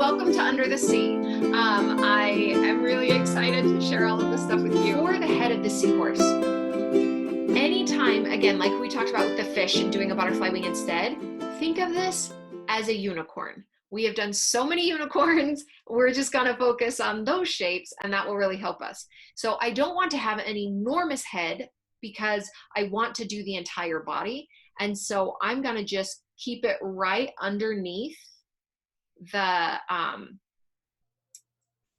welcome to Under the Sea. I am really excited to share all of this stuff with you. For the head of the seahorse, anytime, again, like we talked about with the fish and doing a butterfly wing instead, think of this as a unicorn. We have done so many unicorns, we're just gonna focus on those shapes and that will really help us. So I don't want to have an enormous head because I want to do the entire body. And so I'm gonna just keep it right underneath the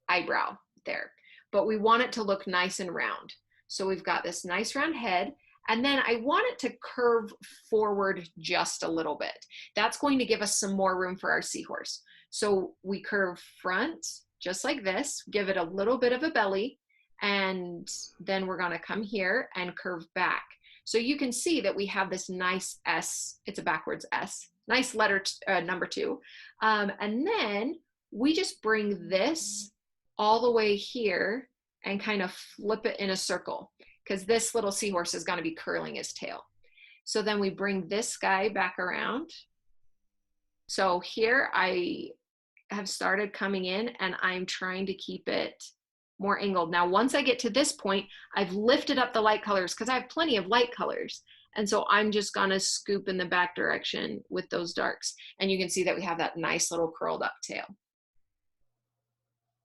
eyebrow there, but we want it to look nice and round. So we've got this nice round head, and then I want it to curve forward just a little bit. That's going to give us some more room for our seahorse. So we curve front just like this, give it a little bit of a belly, and then we're gonna come here and curve back. So you can see that we have this nice S, it's a backwards S, nice letter number 2. And then we just bring this all the way here and kind of flip it in a circle because this little seahorse is going to be curling his tail. So then we bring this guy back around. So here I have started coming in and I'm trying to keep it more angled. Now, once I get to this point, I've lifted up the light colors because I have plenty of light colors. And so I'm just gonna scoop in the back direction with those darks. And you can see that we have that nice little curled up tail.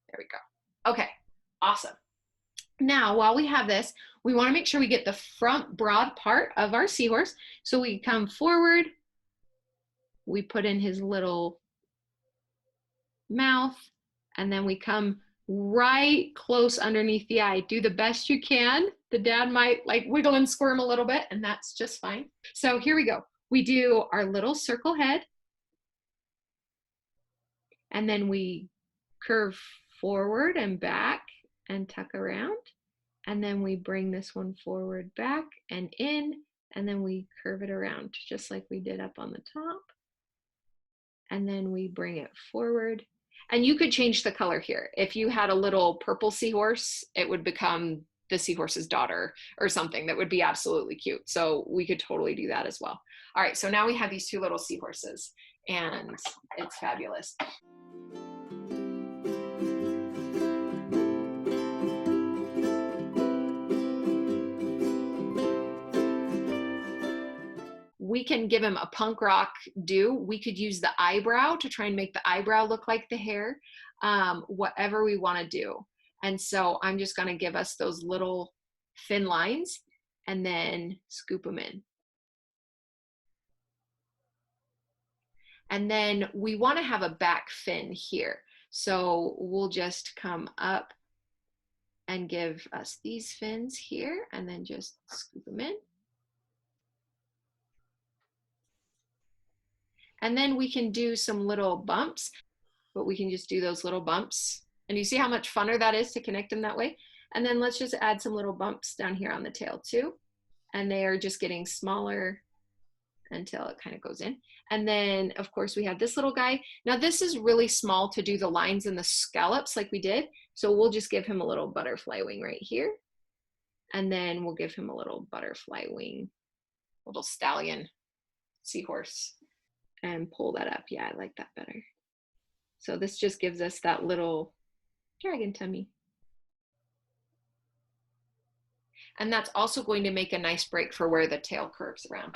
There we go. Okay, awesome. Now, while we have this, we wanna make sure we get the front broad part of our seahorse. So we come forward, we put in his little mouth, and then we come right close underneath the eye. Do the best you can. The dad might like wiggle and squirm a little bit, and that's just fine. So here we go. We do our little circle head, and then we curve forward and back and tuck around, and then we bring this one forward, back and in, and then we curve it around just like we did up on the top, and then we bring it forward. And you could change the color here. If you had a little purple seahorse, it would become the seahorse's daughter or something that would be absolutely cute. So we could totally do that as well. All right, so now we have these 2 little seahorses and it's fabulous. We can give him a punk rock do. We could use the eyebrow to try and make the eyebrow look like the hair, whatever we want to do. And so I'm just going to give us those little thin lines and then scoop them in. And then we want to have a back fin here. So we'll just come up and give us these fins here and then just scoop them in. And then we can do some little bumps, but we can just do those little bumps. And you see how much funner that is to connect them that way? And then let's just add some little bumps down here on the tail too. And they are just getting smaller until it kind of goes in. And then of course we have this little guy. Now this is really small to do the lines and the scallops like we did. So we'll just give him a little butterfly wing right here. And then we'll give him a little butterfly wing, little stallion seahorse. And pull that up. Yeah, I like that better. So this just gives us that little dragon tummy. And that's also going to make a nice break for where the tail curves around.